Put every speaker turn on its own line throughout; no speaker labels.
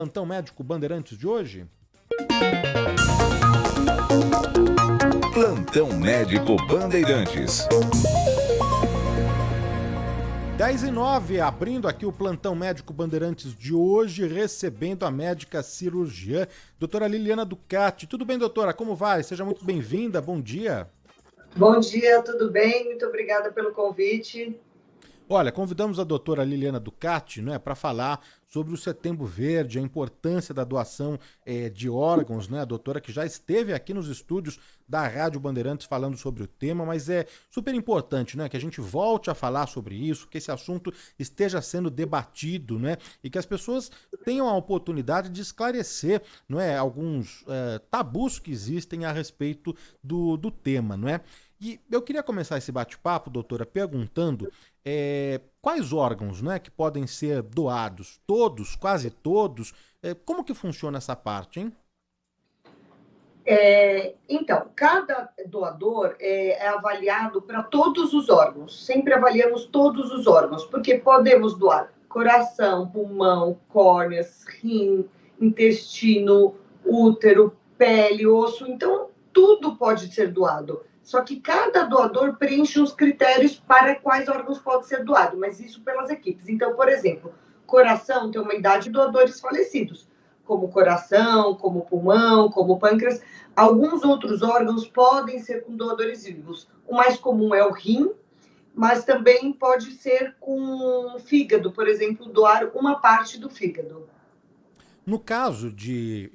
Plantão Médico Bandeirantes de hoje?
Plantão Médico Bandeirantes.
10h09, abrindo aqui o Plantão Médico Bandeirantes de hoje, recebendo a médica cirurgiã, doutora Liliana Ducati. Tudo bem, doutora? Como vai? Seja muito bem-vinda, bom dia.
Bom dia, tudo bem? Muito obrigada pelo convite.
Olha, convidamos a doutora Liliana Ducati, né, para falar sobre o Setembro Verde, a importância da doação de órgãos, né, a doutora que já esteve aqui nos estúdios da Rádio Bandeirantes falando sobre o tema, mas é super importante, né, que a gente volte a falar sobre isso, que esse assunto esteja sendo debatido, né, e que as pessoas tenham a oportunidade de esclarecer, não é, alguns tabus que existem a respeito do tema, não é? E eu queria começar esse bate-papo, doutora, perguntando quais órgãos, né, que podem ser doados? Todos, quase todos? Como que funciona essa parte, hein?
Então, cada doador é avaliado para todos os órgãos. Sempre avaliamos todos os órgãos, porque podemos doar coração, pulmão, córneas, rim, intestino, útero, pele, osso. Então, tudo pode ser doado. Só que cada doador preenche os critérios para quais órgãos pode ser doado, mas isso pelas equipes. Então, por exemplo, coração tem uma idade de doadores falecidos, como coração, como pulmão, como pâncreas. Alguns outros órgãos podem ser com doadores vivos. O mais comum é o rim, mas também pode ser com fígado, por exemplo, doar uma parte do fígado.
No caso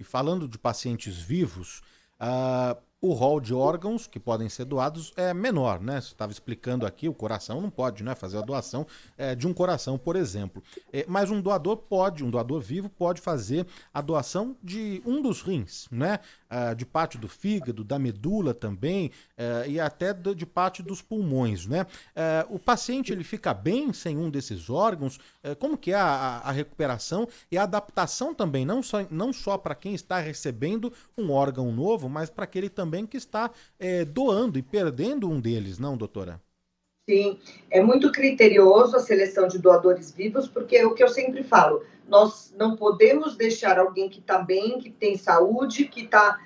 falando de pacientes vivos, o rol de órgãos que podem ser doados é menor, né? Você estava explicando aqui, o coração não pode, né, fazer a doação de um coração, por exemplo. Mas um doador vivo pode fazer a doação de um dos rins, né? De parte do fígado, da medula também, e até de parte dos pulmões, né? O paciente ele fica bem sem um desses órgãos? Como que é a recuperação e a adaptação também, não só para quem está recebendo um órgão novo, mas para aquele também que está doando e perdendo um deles, não, doutora?
Sim, é muito criterioso a seleção de doadores vivos, porque é o que eu sempre falo, nós não podemos deixar alguém que está bem, que tem saúde, que está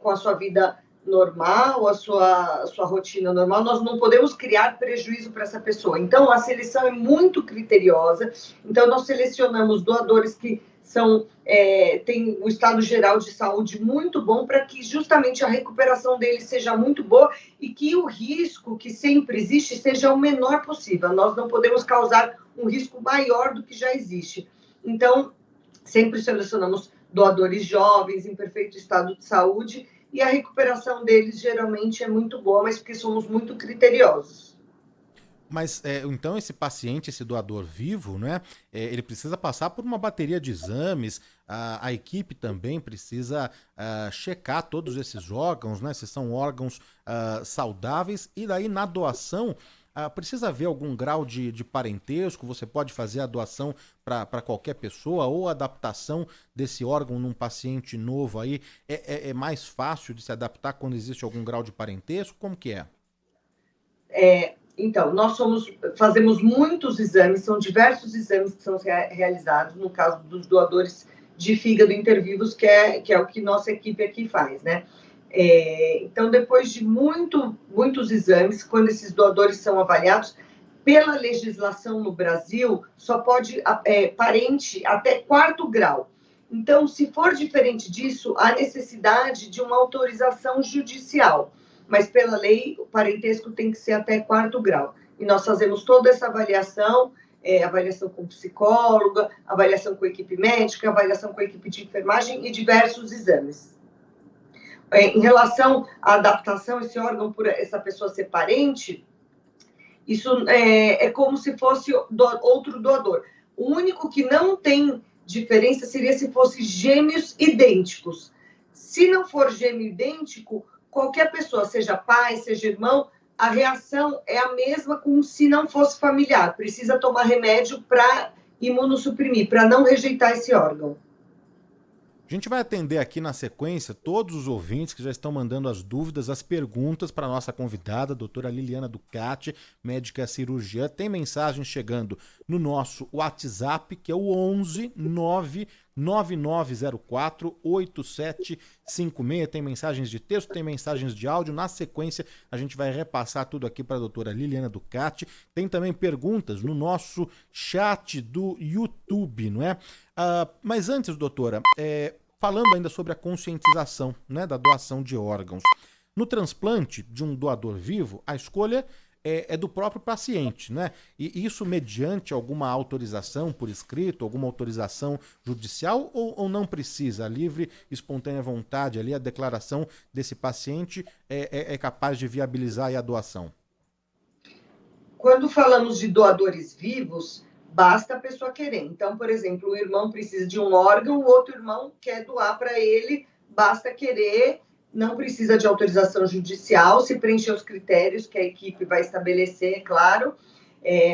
com a sua vida normal, a sua rotina normal, nós não podemos criar prejuízo para essa pessoa. Então, a seleção é muito criteriosa, então nós selecionamos doadores que têm um estado geral de saúde muito bom, para que justamente a recuperação deles seja muito boa e que o risco que sempre existe seja o menor possível. Nós não podemos causar um risco maior do que já existe. Então, sempre selecionamos doadores jovens, em perfeito estado de saúde, e a recuperação deles geralmente é muito boa, mas porque somos muito criteriosos.
Mas então esse paciente, esse doador vivo, né, ele precisa passar por uma bateria de exames, a equipe também precisa checar todos esses órgãos, né, se são órgãos saudáveis, e daí na doação precisa haver algum grau de parentesco, você pode fazer a doação para qualquer pessoa, ou a adaptação desse órgão num paciente novo aí é mais fácil de se adaptar quando existe algum grau de parentesco? Como que é?
Então, nós fazemos muitos exames, são diversos exames que são realizados, no caso dos doadores de fígado intervivos, que é o que nossa equipe aqui faz, né? Então, depois de muitos exames, quando esses doadores são avaliados, pela legislação no Brasil, só pode parente até 4º grau. Então, se for diferente disso, há necessidade de uma autorização judicial. Mas pela lei, o parentesco tem que ser até 4º grau. E nós fazemos toda essa avaliação, avaliação com psicóloga, avaliação com equipe médica, avaliação com equipe de enfermagem e diversos exames. Em relação à adaptação, esse órgão, por essa pessoa ser parente, isso é como se fosse outro doador. O único que não tem diferença seria se fosse gêmeos idênticos. Se não for gêmeo idêntico, qualquer pessoa, seja pai, seja irmão, a reação é a mesma como se não fosse familiar. Precisa tomar remédio para imunossuprimir, para não rejeitar esse órgão.
A gente vai atender aqui na sequência todos os ouvintes que já estão mandando as dúvidas, as perguntas para a nossa convidada, a doutora Liliana Ducati, médica cirurgiã. Tem mensagem chegando no nosso WhatsApp, que é o 11 9 9904-8756. Tem mensagens de texto, tem mensagens de áudio. Na sequência, a gente vai repassar tudo aqui para a doutora Liliana Ducati. Tem também perguntas no nosso chat do YouTube, não é? Mas antes, doutora, falando ainda sobre a conscientização, né, da doação de órgãos. No transplante de um doador vivo, a escolha é do próprio paciente, né? E isso mediante alguma autorização por escrito, alguma autorização judicial ou não precisa? A livre, espontânea vontade ali, a declaração desse paciente é capaz de viabilizar aí a doação?
Quando falamos de doadores vivos, basta a pessoa querer. Então, por exemplo, o irmão precisa de um órgão, o outro irmão quer doar para ele, basta querer, não precisa de autorização judicial, se preencher os critérios que a equipe vai estabelecer, é claro,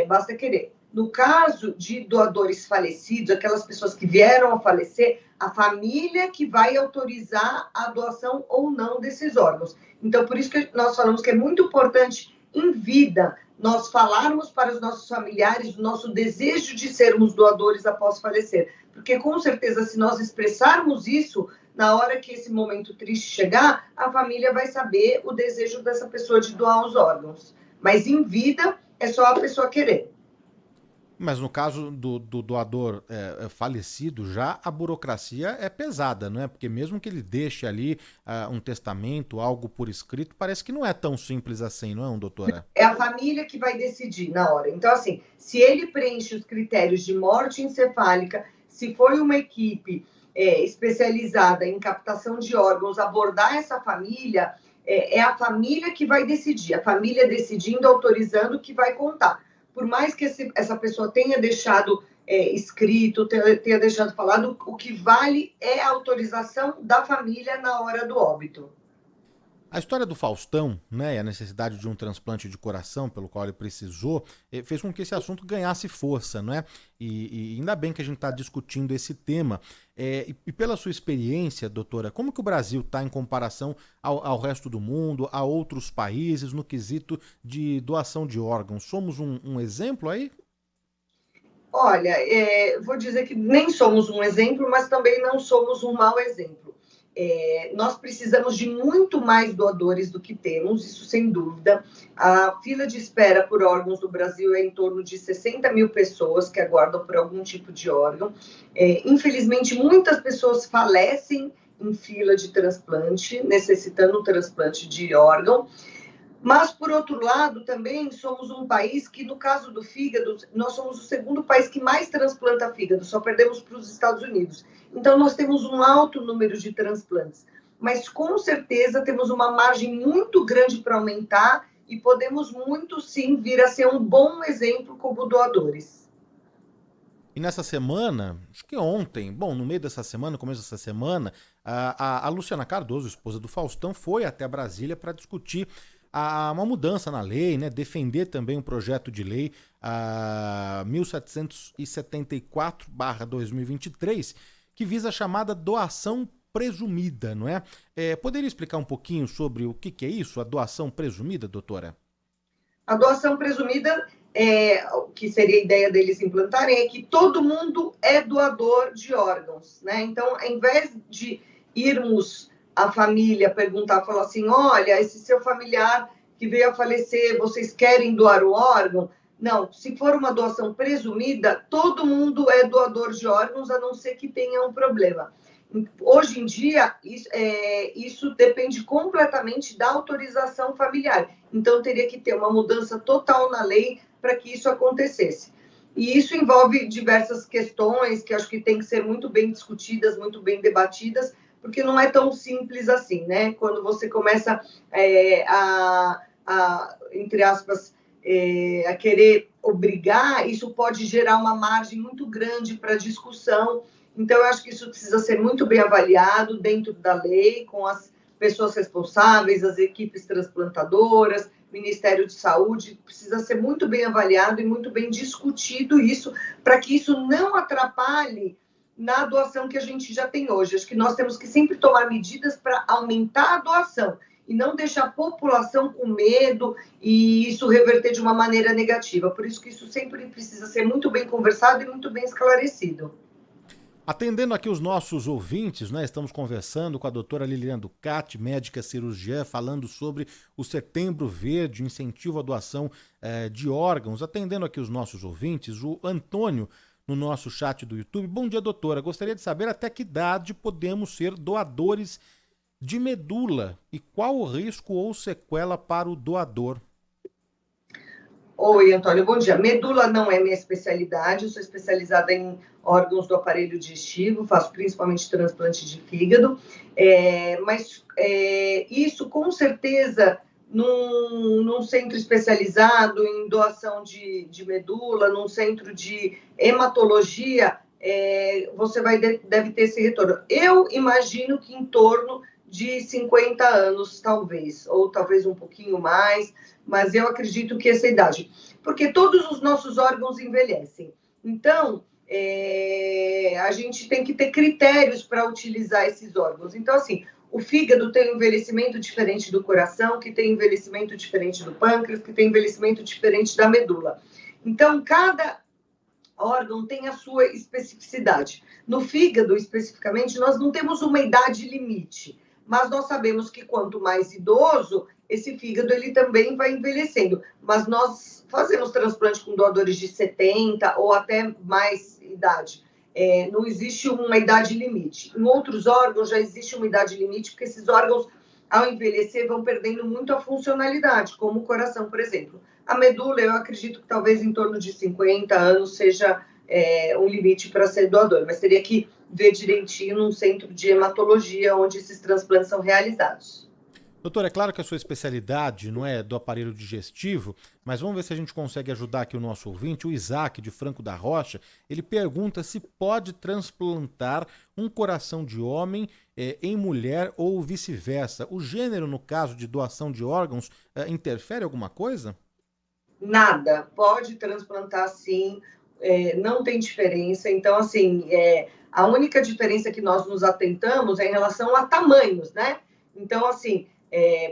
basta querer. No caso de doadores falecidos, aquelas pessoas que vieram a falecer, a família que vai autorizar a doação ou não desses órgãos. Então, por isso que nós falamos que é muito importante, em vida, nós falarmos para os nossos familiares o nosso desejo de sermos doadores após falecer. Porque, com certeza, se nós expressarmos isso, na hora que esse momento triste chegar, a família vai saber o desejo dessa pessoa de doar os órgãos. Mas, em vida, é só a pessoa querer.
Mas no caso do doador falecido, já a burocracia é pesada, não é? Porque mesmo que ele deixe ali um testamento, algo por escrito, parece que não é tão simples assim, não é, doutora?
É a família que vai decidir na hora. Então, assim, se ele preenche os critérios de morte encefálica, se foi uma equipe especializada em captação de órgãos abordar essa família, é a família que vai decidir. A família decidindo, autorizando, que vai contar. Por mais que essa pessoa tenha deixado escrito, tenha deixado falado, o que vale é a autorização da família na hora do óbito.
A história do Faustão, né, e a necessidade de um transplante de coração pelo qual ele precisou, fez com que esse assunto ganhasse força, não é? E ainda bem que a gente está discutindo esse tema. E pela sua experiência, doutora, como que o Brasil está em comparação ao resto do mundo, a outros países, no quesito de doação de órgãos? Somos um exemplo aí?
Olha, vou dizer que nem somos um exemplo, mas também não somos um mau exemplo. Nós precisamos de muito mais doadores do que temos, isso sem dúvida. A fila de espera por órgãos no Brasil é em torno de 60 mil pessoas que aguardam por algum tipo de órgão. Infelizmente, muitas pessoas falecem em fila de transplante, necessitando um transplante de órgão. Mas, por outro lado, também somos um país que, no caso do fígado, nós somos o segundo país que mais transplanta fígado, só perdemos para os Estados Unidos. Então, nós temos um alto número de transplantes, mas com certeza temos uma margem muito grande para aumentar e podemos muito, sim, vir a ser um bom exemplo como doadores.
E nessa semana, acho que ontem, no meio dessa semana, começo dessa semana, a Luciana Cardoso, esposa do Faustão, foi até Brasília para discutir uma mudança na lei, né? Defender também um projeto de lei 1774/2023, que visa a chamada doação presumida, não é? Poderia explicar um pouquinho sobre o que é isso, a doação presumida, doutora?
A doação presumida, o que seria a ideia deles implantarem, é que todo mundo é doador de órgãos, né? Então, ao invés de irmos a família perguntar, falar assim, olha, esse seu familiar que veio a falecer, vocês querem doar o órgão? Não, se for uma doação presumida, todo mundo é doador de órgãos, a não ser que tenha um problema. Hoje em dia, isso depende completamente da autorização familiar. Então, teria que ter uma mudança total na lei para que isso acontecesse. E isso envolve diversas questões que acho que tem que ser muito bem discutidas, muito bem debatidas, porque não é tão simples assim, né? Quando você começa entre aspas, a querer obrigar, isso pode gerar uma margem muito grande para discussão. Então, eu acho que isso precisa ser muito bem avaliado dentro da lei, com as pessoas responsáveis, as equipes transplantadoras, Ministério de Saúde, precisa ser muito bem avaliado e muito bem discutido isso, para que isso não atrapalhe na doação que a gente já tem hoje. Acho que nós temos que sempre tomar medidas para aumentar a doação e não deixar a população com medo e isso reverter de uma maneira negativa. Por isso que isso sempre precisa ser muito bem conversado e muito bem esclarecido.
Atendendo aqui os nossos ouvintes, né? Estamos conversando com a doutora Liliana Ducati, médica cirurgiã, falando sobre o Setembro Verde, incentivo à doação de órgãos. Atendendo aqui os nossos ouvintes, o Antônio, no nosso chat do YouTube. Bom dia, doutora. Gostaria de saber até que idade podemos ser doadores de medula e qual o risco ou sequela para o doador.
Oi, Antônio, bom dia. Medula não é minha especialidade, eu sou especializada em órgãos do aparelho digestivo, faço principalmente transplante de fígado, mas isso com certeza num centro especializado em doação de medula, num centro de hematologia, você deve ter esse retorno. Eu imagino que em torno de 50 anos, talvez, ou talvez um pouquinho mais, mas eu acredito que essa idade, porque todos os nossos órgãos envelhecem. Então, a gente tem que ter critérios para utilizar esses órgãos. Então, assim, o fígado tem um envelhecimento diferente do coração, que tem envelhecimento diferente do pâncreas, que tem envelhecimento diferente da medula. Então, cada órgão tem a sua especificidade. No fígado, especificamente, nós não temos uma idade limite, mas nós sabemos que quanto mais idoso, esse fígado ele também vai envelhecendo. Mas nós fazemos transplante com doadores de 70 ou até mais idade. Não existe uma idade limite. Em outros órgãos já existe uma idade limite, porque esses órgãos, ao envelhecer, vão perdendo muito a funcionalidade, como o coração, por exemplo. A medula, eu acredito que talvez em torno de 50 anos seja um limite para ser doador, mas teria que ver direitinho num centro de hematologia onde esses transplantes são realizados.
Doutor, é claro que a sua especialidade não é do aparelho digestivo, mas vamos ver se a gente consegue ajudar aqui o nosso ouvinte, o Isaac de Franco da Rocha. Ele pergunta se pode transplantar um coração de homem em mulher ou vice-versa. O gênero, no caso de doação de órgãos, interfere alguma coisa?
Nada, pode transplantar sim, não tem diferença. Então, assim, a única diferença que nós nos atentamos é em relação a tamanhos, né? Então, assim,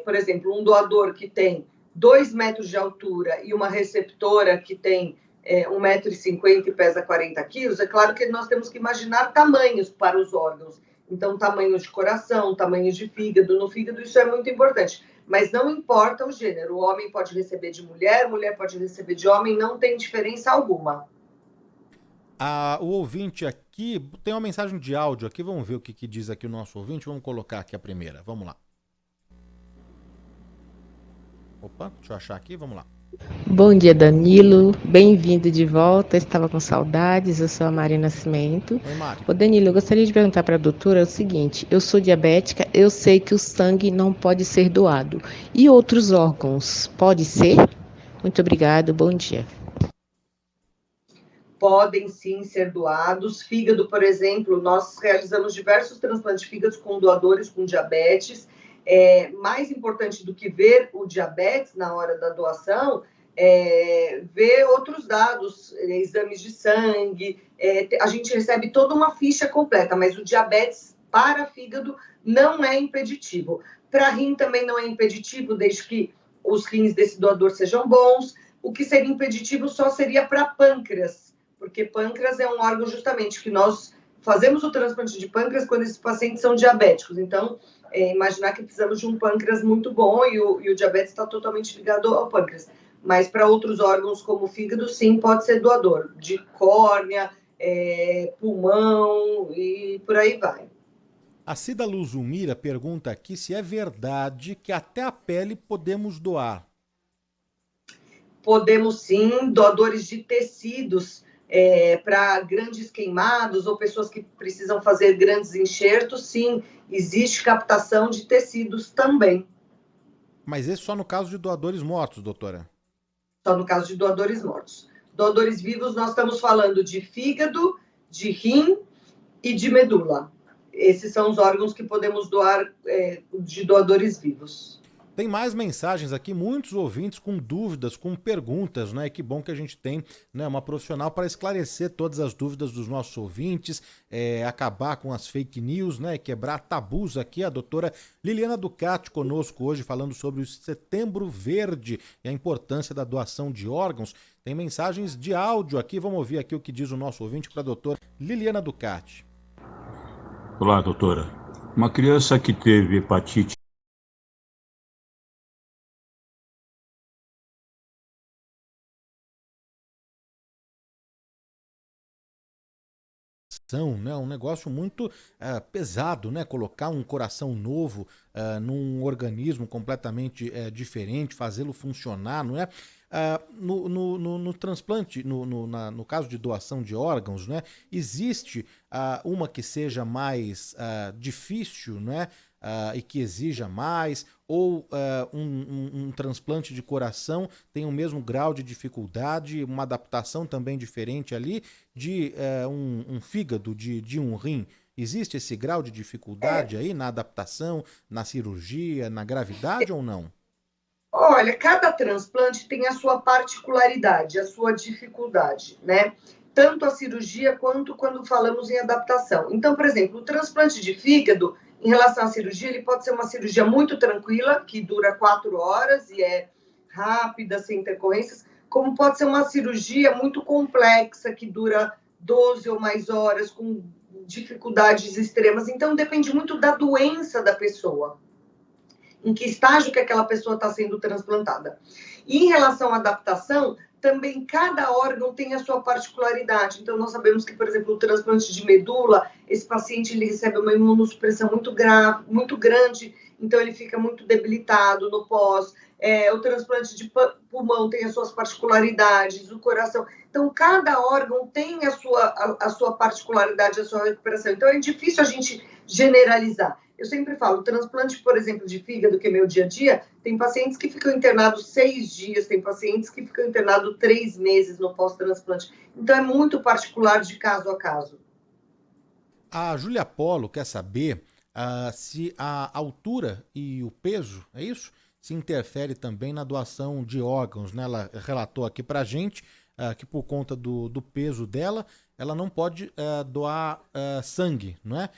por exemplo, um doador que tem 2 metros de altura e uma receptora que tem 1,50 m e pesa 40 quilos, é claro que nós temos que imaginar tamanhos para os órgãos. Então, tamanho de coração, tamanho de fígado. No fígado, isso é muito importante. Mas não importa o gênero. O homem pode receber de mulher, mulher pode receber de homem, não tem diferença alguma.
O ouvinte aqui, tem uma mensagem de áudio aqui, vamos ver o que diz aqui o nosso ouvinte, vamos colocar aqui a primeira, vamos lá. Opa, deixa eu achar aqui, vamos lá.
Bom dia, Danilo. Bem-vindo de volta. Estava com saudades. Eu sou a Mari Nascimento.
Oi, Mari.
Ô, Danilo, eu gostaria de perguntar para a doutora o seguinte: eu sou diabética, eu sei que o sangue não pode ser doado. E outros órgãos, pode ser? Muito obrigado, bom dia.
Podem sim ser doados. Fígado, por exemplo, nós realizamos diversos transplantes de fígados com doadores com diabetes. Mais importante do que ver o diabetes na hora da doação, ver outros dados, exames de sangue. A gente recebe toda uma ficha completa, mas o diabetes para fígado não é impeditivo. Para rim também não é impeditivo, desde que os rins desse doador sejam bons. O que seria impeditivo só seria para pâncreas, porque pâncreas é um órgão justamente que nós fazemos o transplante de pâncreas quando esses pacientes são diabéticos. Então, imaginar que precisamos de um pâncreas muito bom e o diabetes está totalmente ligado ao pâncreas. Mas para outros órgãos, como o fígado, sim, pode ser doador. De córnea, pulmão e por aí vai.
A Cida Luzumira pergunta aqui se é verdade que até a pele podemos doar.
Podemos sim, doadores de tecidos para grandes queimados ou pessoas que precisam fazer grandes enxertos, sim, existe captação de tecidos também.
Mas esse só no caso de doadores mortos, doutora?
Só no caso de doadores mortos. Doadores vivos, nós estamos falando de fígado, de rim e de medula. Esses são os órgãos que podemos doar de doadores vivos.
Tem mais mensagens aqui, muitos ouvintes com dúvidas, com perguntas, né? Que bom que a gente tem, né, uma profissional para esclarecer todas as dúvidas dos nossos ouvintes, acabar com as fake news, né? Quebrar tabus aqui. A doutora Liliana Ducati conosco hoje falando sobre o Setembro Verde e a importância da doação de órgãos. Tem mensagens de áudio aqui, vamos ouvir aqui o que diz o nosso ouvinte para a doutora Liliana Ducati.
Olá, doutora. Uma criança que teve hepatite
né? Um negócio muito pesado, né? Colocar um coração novo num organismo completamente diferente, fazê-lo funcionar, não é? No transplante, no caso de doação de órgãos, né? Existe uma que seja mais difícil, né? E que exija mais, ou um transplante de coração tem o mesmo grau de dificuldade, uma adaptação também diferente ali de um fígado, de um rim. Existe esse grau de dificuldade aí na adaptação, na cirurgia, na gravidade ou não?
Olha, cada transplante tem a sua particularidade, a sua dificuldade, né? Tanto a cirurgia quanto quando falamos em adaptação. Então, por exemplo, o transplante de fígado, em relação à cirurgia, ele pode ser uma cirurgia muito tranquila, que dura 4 horas e é rápida, sem intercorrências, como pode ser uma cirurgia muito complexa, que dura 12 ou mais horas, com dificuldades extremas. Então, depende muito da doença da pessoa, em que estágio que aquela pessoa está sendo transplantada. E em relação à adaptação, também cada órgão tem a sua particularidade. Então, nós sabemos que, por exemplo, o transplante de medula, esse paciente ele recebe uma imunossupressão muito grave, muito grande, então ele fica muito debilitado no pós. O transplante de pulmão tem as suas particularidades, o coração. Então, cada órgão tem a sua particularidade, a sua recuperação. Então, é difícil a gente generalizar. Eu sempre falo, transplante, por exemplo, de fígado, que é meu dia a dia, tem pacientes que ficam internados 6 dias, tem pacientes que ficam internados 3 meses no pós-transplante. Então, é muito particular de caso a caso.
A Júlia Polo quer saber se a altura e o peso, é isso? Se interfere também na doação de órgãos, né? Ela relatou aqui pra gente que por conta do peso dela, ela não pode doar sangue, não é?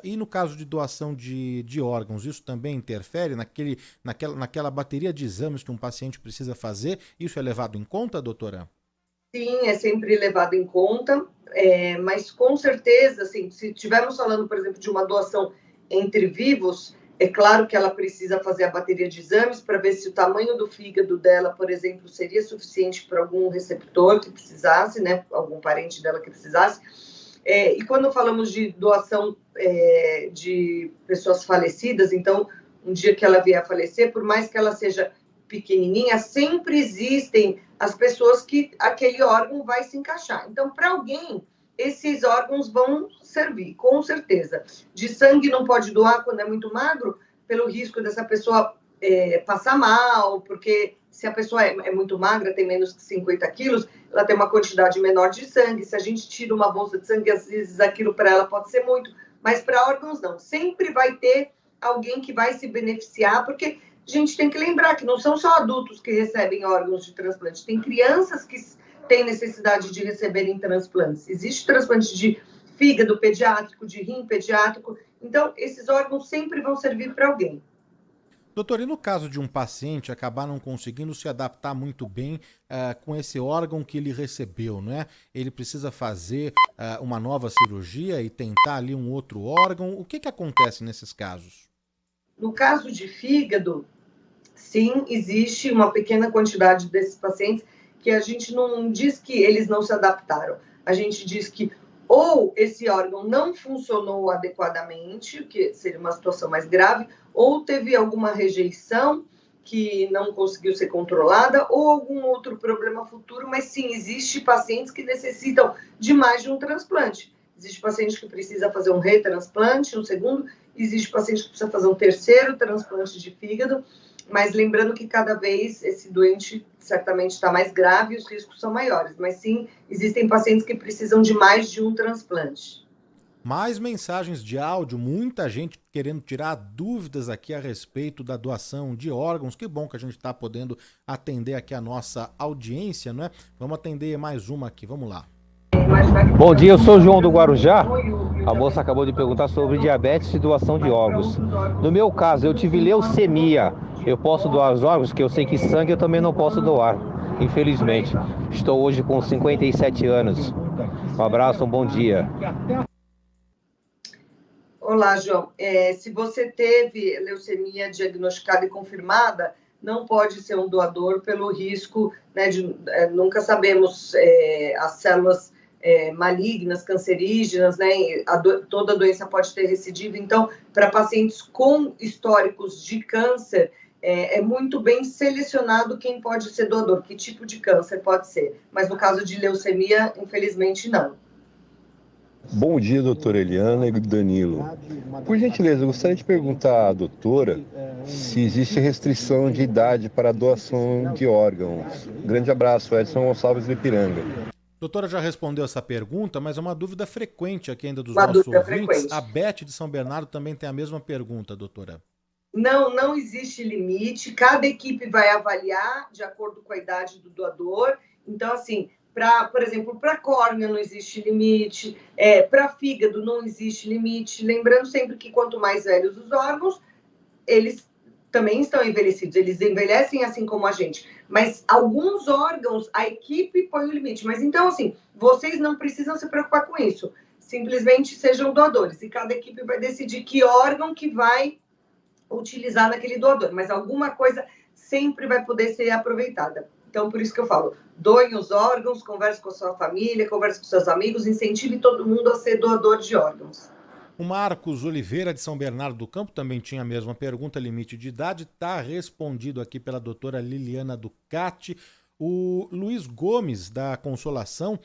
E no caso de doação de órgãos, isso também interfere naquela bateria de exames que um paciente precisa fazer? Isso é levado em conta, doutora?
Sim, é sempre levado em conta, mas com certeza, assim, se estivermos falando, por exemplo, de uma doação entre vivos, é claro que ela precisa fazer a bateria de exames para ver se o tamanho do fígado dela, por exemplo, seria suficiente para algum receptor que precisasse, né, algum parente dela que precisasse. E quando falamos de doação de pessoas falecidas, então, um dia que ela vier a falecer, por mais que ela seja pequenininha, sempre existem as pessoas que aquele órgão vai se encaixar. Então, para alguém, esses órgãos vão servir, com certeza. De sangue não pode doar quando é muito magro, pelo risco dessa pessoa passar mal, porque se a pessoa é muito magra, tem menos que 50 quilos, ela tem uma quantidade menor de sangue. Se a gente tira uma bolsa de sangue, às vezes aquilo para ela pode ser muito, mas para órgãos não. Sempre vai ter alguém que vai se beneficiar, porque a gente tem que lembrar que não são só adultos que recebem órgãos de transplante, tem crianças que têm necessidade de receberem transplantes. Existe transplante de fígado pediátrico, de rim pediátrico, então esses órgãos sempre vão servir para alguém.
Doutor, e no caso de um paciente acabar não conseguindo se adaptar muito bem com esse órgão que ele recebeu, né? Ele precisa fazer uma nova cirurgia e tentar ali um outro órgão. O que acontece nesses casos?
No caso de fígado, sim, existe uma pequena quantidade desses pacientes que a gente não diz que eles não se adaptaram. A gente diz que ou esse órgão não funcionou adequadamente, que seria uma situação mais grave, ou teve alguma rejeição que não conseguiu ser controlada, ou algum outro problema futuro, mas sim, existe pacientes que necessitam de mais de um transplante. Existe paciente que precisa fazer um retransplante, um segundo, existe paciente que precisa fazer um terceiro transplante de fígado, mas lembrando que cada vez esse doente certamente está mais grave e os riscos são maiores, mas sim, existem pacientes que precisam de mais de um transplante.
Mais mensagens de áudio, muita gente querendo tirar dúvidas aqui a respeito da doação de órgãos. Que bom que a gente está podendo atender aqui a nossa audiência, não é? Vamos atender mais uma aqui, vamos lá.
Bom dia, eu sou o João do Guarujá. A moça acabou de perguntar sobre diabetes e doação de órgãos. No meu caso, eu tive leucemia. Eu posso doar os órgãos, que eu sei que sangue eu também não posso doar, infelizmente. Estou hoje com 57 anos. Um abraço, um bom dia.
Olá, João. Se você teve leucemia diagnosticada e confirmada, não pode ser um doador pelo risco, né, nunca sabemos as células malignas, cancerígenas, né, toda doença pode ter recidiva. Então, para pacientes com históricos de câncer, é muito bem selecionado quem pode ser doador, que tipo de câncer pode ser. Mas no caso de leucemia, infelizmente, não.
Bom dia, doutora Eliana e Danilo. Por gentileza, eu gostaria de perguntar à doutora se existe restrição de idade para a doação de órgãos. Grande abraço, Edson Gonçalves do Ipiranga.
Doutora já respondeu essa pergunta, mas é uma dúvida frequente aqui ainda dos nossos ouvintes. Frequente. A Beth de São Bernardo também tem a mesma pergunta, doutora.
Não existe limite, cada equipe vai avaliar de acordo com a idade do doador. Então, assim, por exemplo, para córnea não existe limite, para fígado não existe limite. Lembrando sempre que quanto mais velhos os órgãos, eles também estão envelhecidos, eles envelhecem assim como a gente. Mas alguns órgãos, a equipe põe o limite. Mas então, assim, vocês não precisam se preocupar com isso. Simplesmente sejam doadores. E cada equipe vai decidir que órgão que vai utilizar naquele doador, mas alguma coisa sempre vai poder ser aproveitada. Então, por isso que eu falo, doem os órgãos, converse com a sua família, converse com seus amigos, incentive todo mundo a ser doador de órgãos.
O Marcos Oliveira, de São Bernardo do Campo, também tinha a mesma pergunta, limite de idade, está respondido aqui pela doutora Liliana Ducati. O Luiz Gomes, da Consolação,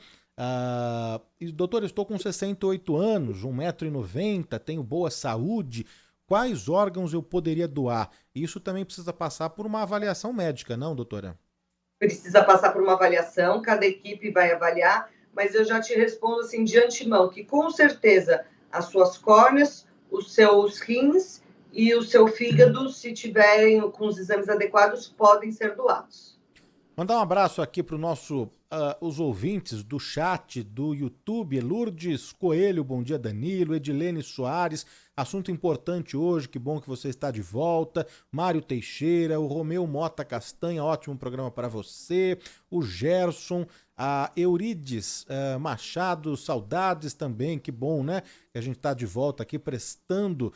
doutor, estou com 68 anos, 1,90 m, tenho boa saúde, quais órgãos eu poderia doar? Isso também precisa passar por uma avaliação médica, não, doutora?
Precisa passar por uma avaliação, cada equipe vai avaliar, mas eu já te respondo assim de antemão, que com certeza as suas córneas, os seus rins e o seu fígado, se tiverem com os exames adequados, podem ser doados.
Mandar um abraço aqui para os ouvintes do chat, do YouTube, Lourdes Coelho, bom dia Danilo, Edilene Soares, assunto importante hoje, que bom que você está de volta, Mário Teixeira, o Romeu Mota Castanha, ótimo programa para você, o Gerson, a Eurides Machado, saudades também, que bom, né? Que a gente está de volta aqui prestando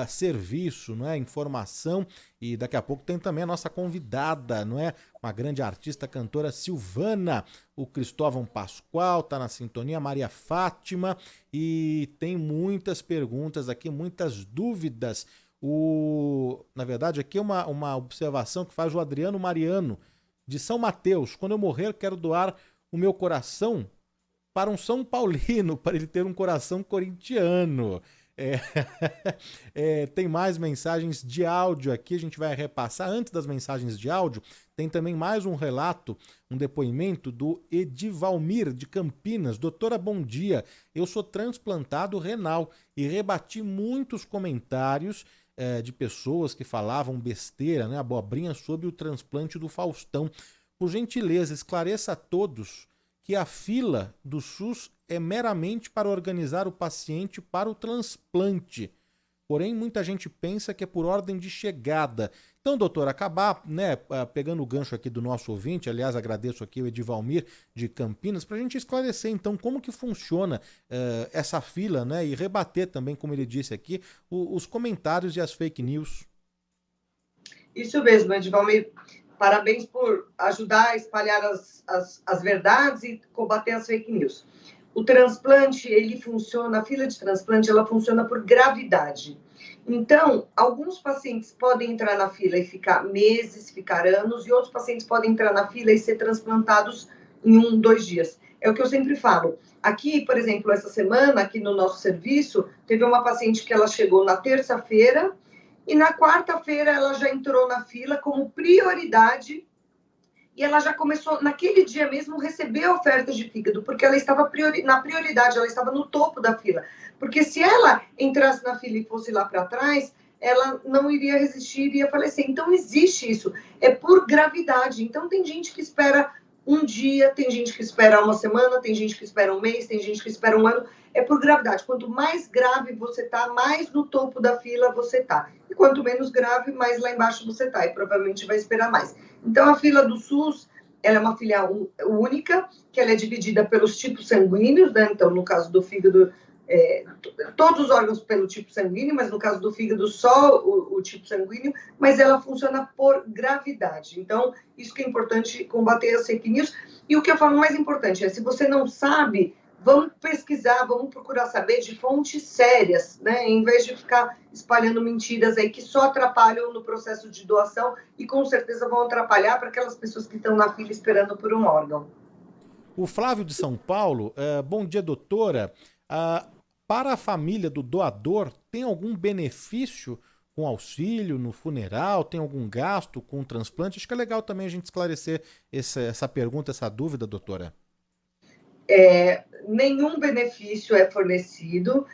serviço, não é? Informação, e daqui a pouco tem também a nossa convidada, não é? Uma grande artista, cantora Silvana, o Cristóvão Pascoal está na sintonia, Maria Fátima, e tem muitas perguntas aqui, muitas dúvidas. Na verdade, aqui é uma observação que faz o Adriano Mariano, de São Mateus. Quando eu morrer, quero doar o meu coração para um São Paulino, para ele ter um coração corintiano. Tem mais mensagens de áudio aqui, a gente vai repassar. Antes das mensagens de áudio, tem também mais um relato, um depoimento do Edivalmir de Campinas. Doutora, bom dia, eu sou transplantado renal e rebati muitos comentários de pessoas que falavam besteira, né, abobrinha sobre o transplante do Faustão. Por gentileza, esclareça a todos que a fila do SUS é meramente para organizar o paciente para o transplante. Porém, muita gente pensa que é por ordem de chegada. Então, doutor, acabar, né, pegando o gancho aqui do nosso ouvinte, aliás, agradeço aqui o Edivalmir de Campinas, para a gente esclarecer, então, como que funciona essa fila, né, e rebater também, como ele disse aqui, os comentários e as fake news.
Isso mesmo, Edivalmir. Parabéns por ajudar a espalhar as verdades e combater as fake news. O transplante, ele funciona, a fila de transplante, ela funciona por gravidade. Então, alguns pacientes podem entrar na fila e ficar meses, ficar anos, e outros pacientes podem entrar na fila e ser transplantados em 1, 2 dias. É o que eu sempre falo. Aqui, por exemplo, essa semana, aqui no nosso serviço, teve uma paciente que ela chegou na terça-feira, e na quarta-feira ela já entrou na fila como prioridade e ela já começou, naquele dia mesmo, receber ofertas de fígado, porque ela estava na prioridade, ela estava no topo da fila. Porque se ela entrasse na fila e fosse lá para trás, ela não iria resistir e ia falecer. Então, existe isso. É por gravidade. Então, tem gente que espera um dia, tem gente que espera uma semana, tem gente que espera um mês, tem gente que espera um ano. É por gravidade. Quanto mais grave você está, mais no topo da fila você está. E quanto menos grave, mais lá embaixo você está. E provavelmente vai esperar mais. Então, a fila do SUS, ela é uma fila única, que ela é dividida pelos tipos sanguíneos, né? Então, no caso do fígado, todos os órgãos pelo tipo sanguíneo, mas no caso do fígado só o tipo sanguíneo, mas ela funciona por gravidade. Então, isso que é importante combater as fake news. E o que eu falo mais importante é, se você não sabe, vamos pesquisar, vamos procurar saber de fontes sérias, né? Em vez de ficar espalhando mentiras aí que só atrapalham no processo de doação e com certeza vão atrapalhar para aquelas pessoas que estão na fila esperando por um órgão.
O Flávio de São Paulo, bom dia, doutora. Para a família do doador, tem algum benefício com auxílio no funeral? Tem algum gasto com o transplante? Acho que é legal também a gente esclarecer essa pergunta, essa dúvida, doutora.
Nenhum benefício é fornecido,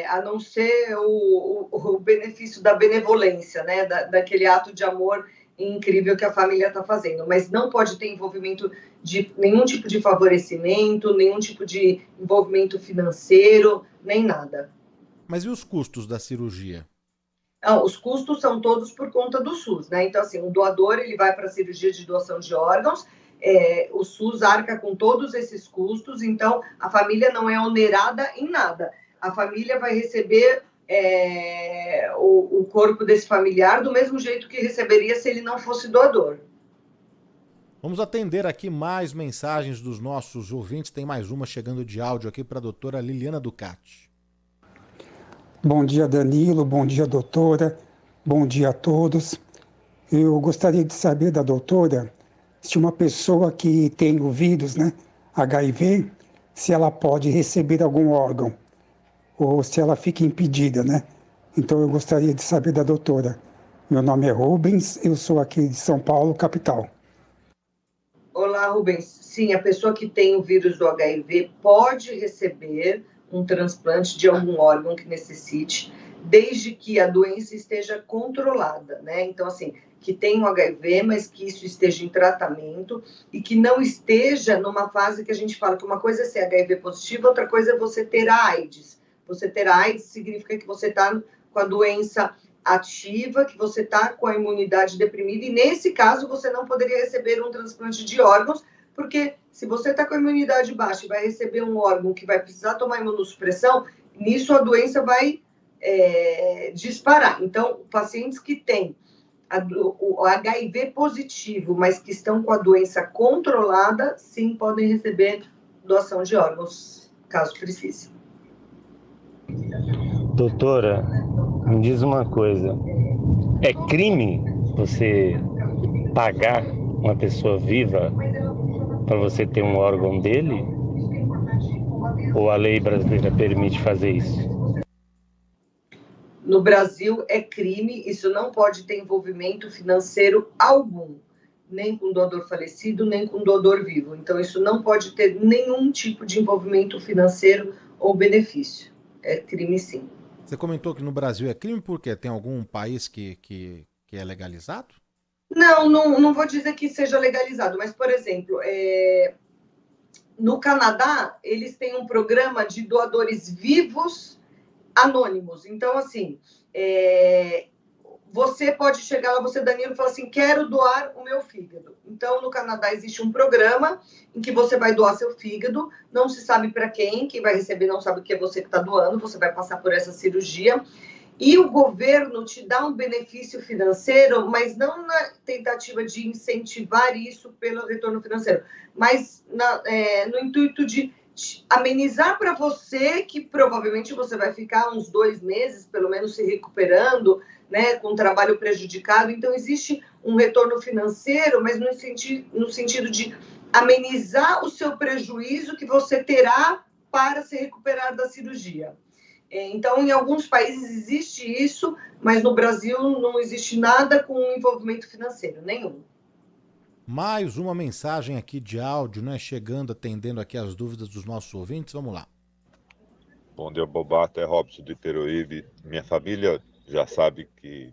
a não ser o benefício da benevolência, né? Daquele ato de amor incrível que a família está fazendo, mas não pode ter envolvimento de nenhum tipo de favorecimento, nenhum tipo de envolvimento financeiro, nem nada.
Mas e os custos da cirurgia?
Não, os custos são todos por conta do SUS, né? Então, assim, o doador ele vai para a cirurgia de doação de órgãos, o SUS arca com todos esses custos, então a família não é onerada em nada. A família vai receber o corpo desse familiar do mesmo jeito que receberia se ele não fosse doador.
Vamos atender aqui mais mensagens dos nossos ouvintes. Tem mais uma chegando de áudio aqui para a doutora Liliana Ducati.
Bom dia, Danilo. Bom dia, doutora. Bom dia a todos. Eu gostaria de saber da doutora se uma pessoa que tem o vírus, né, HIV, se ela pode receber algum órgão ou se ela fica impedida, né? Então eu gostaria de saber da doutora. Meu nome é Rubens, eu sou aqui de São Paulo, capital.
Olá, Rubens. Sim, a pessoa que tem o vírus do HIV pode receber um transplante de algum órgão que necessite, desde que a doença esteja controlada, né? Então, assim, que tem o HIV, mas que isso esteja em tratamento e que não esteja numa fase que a gente fala que uma coisa é ser HIV positivo, outra coisa é você ter a AIDS. Você ter a AIDS significa que você está com a doença ativa, que você está com a imunidade deprimida, e nesse caso você não poderia receber um transplante de órgãos, porque se você está com a imunidade baixa e vai receber um órgão que vai precisar tomar imunossupressão, nisso a doença vai disparar. Então, pacientes que têm o HIV positivo, mas que estão com a doença controlada, sim, podem receber doação de órgãos, caso precise.
Doutora, me diz uma coisa. É crime você pagar uma pessoa viva para você ter um órgão dele? Ou a lei brasileira permite fazer isso?
No Brasil é crime, isso não pode ter envolvimento financeiro algum, nem com doador falecido, nem com doador vivo. Então, isso não pode ter nenhum tipo de envolvimento financeiro ou benefício. É crime, sim.
Você comentou que no Brasil é crime porque tem algum país que é legalizado?
Não vou dizer que seja legalizado, mas, por exemplo, no Canadá, eles têm um programa de doadores vivos anônimos. Então, assim, você pode chegar lá, você, Danilo, e falar assim, quero doar o meu fígado. Então, no Canadá existe um programa em que você vai doar seu fígado, não se sabe para quem vai receber não sabe que é você que está doando, você vai passar por essa cirurgia, e o governo te dá um benefício financeiro, mas não na tentativa de incentivar isso pelo retorno financeiro, mas no intuito de amenizar para você, que provavelmente você vai ficar uns 2 meses, pelo menos, se recuperando, né, com o trabalho prejudicado. Então, existe um retorno financeiro, mas no sentido de amenizar o seu prejuízo que você terá para se recuperar da cirurgia. Então, em alguns países existe isso, mas no Brasil não existe nada com envolvimento financeiro, nenhum.
Mais uma mensagem aqui de áudio, né? Chegando, atendendo aqui as dúvidas dos nossos ouvintes. Vamos lá.
Bom dia, Bobato. É Robson de Peruíbe. Minha família já sabe que,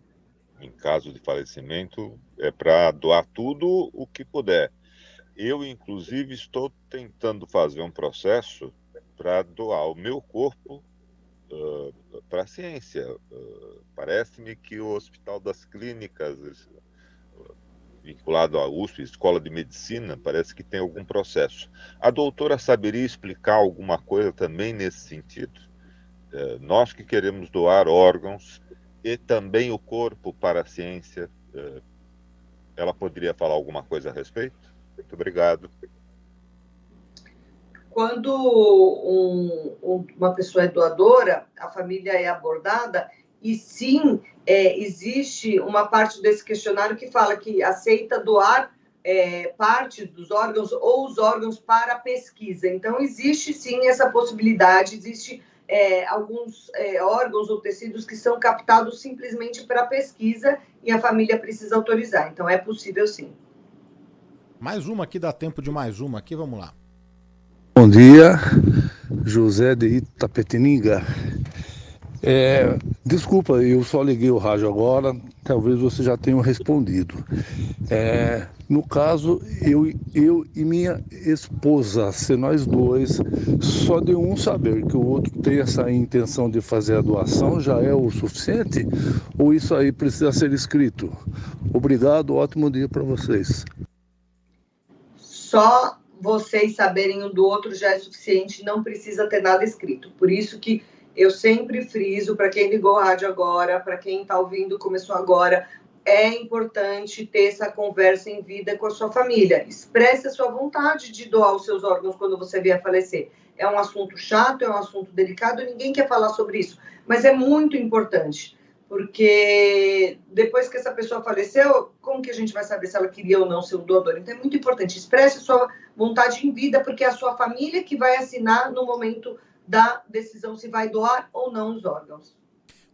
em caso de falecimento, é para doar tudo o que puder. Eu, inclusive, estou tentando fazer um processo para doar o meu corpo para a ciência. Parece-me que o Hospital das Clínicas vinculado à USP, Escola de Medicina, parece que tem algum processo. A doutora saberia explicar alguma coisa também nesse sentido? Nós que queremos doar órgãos e também o corpo para a ciência, ela poderia falar alguma coisa a respeito? Muito obrigado.
Quando uma pessoa é doadora, a família é abordada e sim, existe uma parte desse questionário que fala que aceita doar parte dos órgãos ou os órgãos para pesquisa. Então, existe sim essa possibilidade, existe alguns órgãos ou tecidos que são captados simplesmente para pesquisa e a família precisa autorizar. Então, é possível sim.
Mais uma aqui, dá tempo de mais uma aqui, vamos lá.
Bom dia, José de Itapetininga. Desculpa, eu só liguei o rádio agora, talvez você já tenha respondido. No caso, eu e minha esposa, se nós dois, só de um saber que o outro tem essa intenção de fazer a doação, já é o suficiente? Ou isso aí precisa ser escrito? Obrigado, ótimo dia para vocês.
Só vocês saberem um do outro já é suficiente, não precisa ter nada escrito. Por isso que eu sempre friso, para quem ligou a rádio agora, para quem está ouvindo, começou agora, é importante ter essa conversa em vida com a sua família. Expresse a sua vontade de doar os seus órgãos quando você vier a falecer. É um assunto chato, é um assunto delicado, ninguém quer falar sobre isso, mas é muito importante, porque depois que essa pessoa faleceu, como que a gente vai saber se ela queria ou não ser um doador? Então é muito importante, expresse a sua vontade em vida, porque é a sua família que vai assinar no momento da decisão se vai doar ou não os órgãos.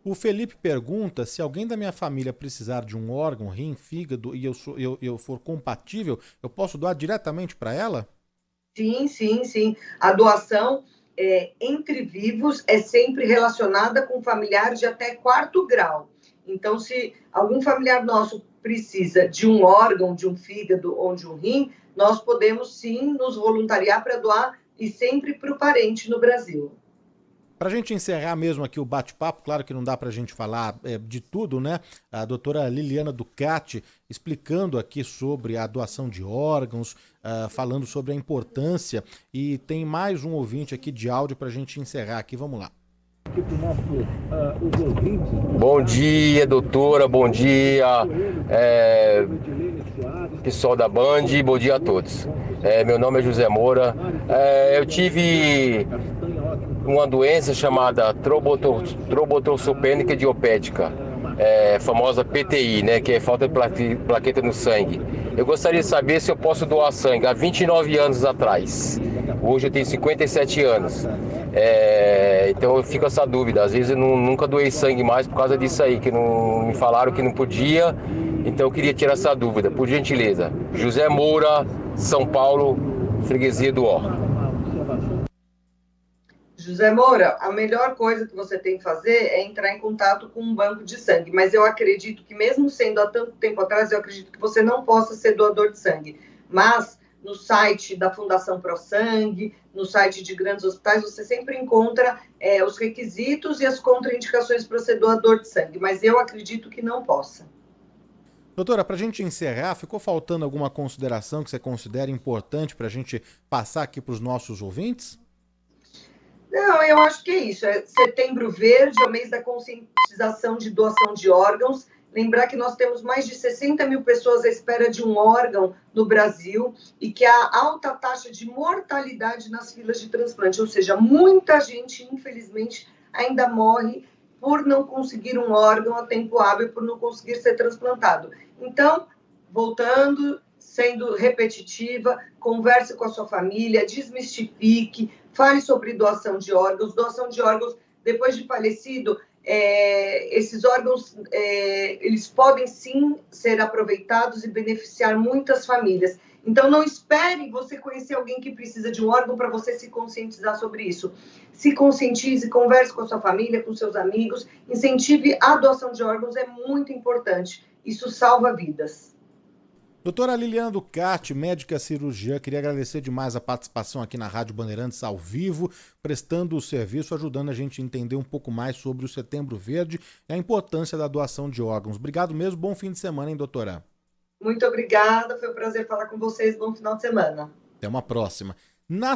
O Felipe pergunta se alguém da minha família precisar de um órgão, rim, fígado, e eu for compatível, eu posso doar diretamente para ela?
Sim. A doação entre vivos é sempre relacionada com familiares de até 4º grau. Então, se algum familiar nosso precisa de um órgão, de um fígado ou de um rim, nós podemos sim nos voluntariar para doar e sempre para o parente no Brasil.
Para a gente encerrar mesmo aqui o bate-papo, claro que não dá para a gente falar de tudo, né? A doutora Liliana Ducati explicando aqui sobre a doação de órgãos, falando sobre a importância, e tem mais um ouvinte aqui de áudio para a gente encerrar aqui, vamos lá.
Bom dia, doutora, bom dia, pessoal da Band, bom dia a todos. Meu nome é José Moura. Eu tive uma doença chamada trombotrombopênica idiopática, famosa PTI, né, que é falta de plaqueta no sangue. Eu gostaria de saber se eu posso doar sangue. Há 29 anos atrás. Hoje eu tenho 57 anos. Então eu fico essa dúvida. Às vezes eu nunca doei sangue mais por causa disso aí, que não me falaram que não podia. Então eu queria tirar essa dúvida, por gentileza. José Moura, São Paulo, freguesia do Ó.
José Moura, a melhor coisa que você tem que fazer é entrar em contato com um banco de sangue, mas eu acredito que mesmo sendo há tanto tempo atrás, eu acredito que você não possa ser doador de sangue, mas no site da Fundação ProSangue, no site de grandes hospitais, você sempre encontra os requisitos e as contraindicações para ser doador de sangue, mas eu acredito que não possa.
Doutora, para a gente encerrar, ficou faltando alguma consideração que você considera importante para a gente passar aqui para os nossos ouvintes?
Não, eu acho que é isso. Setembro Verde é o mês da conscientização de doação de órgãos. Lembrar que nós temos mais de 60 mil pessoas à espera de um órgão no Brasil e que há alta taxa de mortalidade nas filas de transplante. Ou seja, muita gente, infelizmente, ainda morre por não conseguir um órgão a tempo hábil, por não conseguir ser transplantado. Então, voltando, sendo repetitiva, converse com a sua família, desmistifique, fale sobre doação de órgãos. Doação de órgãos, depois de falecido, esses órgãos, eles podem sim ser aproveitados e beneficiar muitas famílias. Então, não espere você conhecer alguém que precisa de um órgão para você se conscientizar sobre isso. Se conscientize, converse com a sua família, com seus amigos, incentive a doação de órgãos, é muito importante. Isso salva vidas.
Doutora Liliana Ducati, médica cirurgiã, queria agradecer demais a participação aqui na Rádio Bandeirantes ao vivo, prestando o serviço, ajudando a gente a entender um pouco mais sobre o Setembro Verde e a importância da doação de órgãos. Obrigado mesmo, bom fim de semana, hein, doutora?
Muito obrigada, foi um prazer falar com vocês. Bom final de semana.
Até uma próxima. Na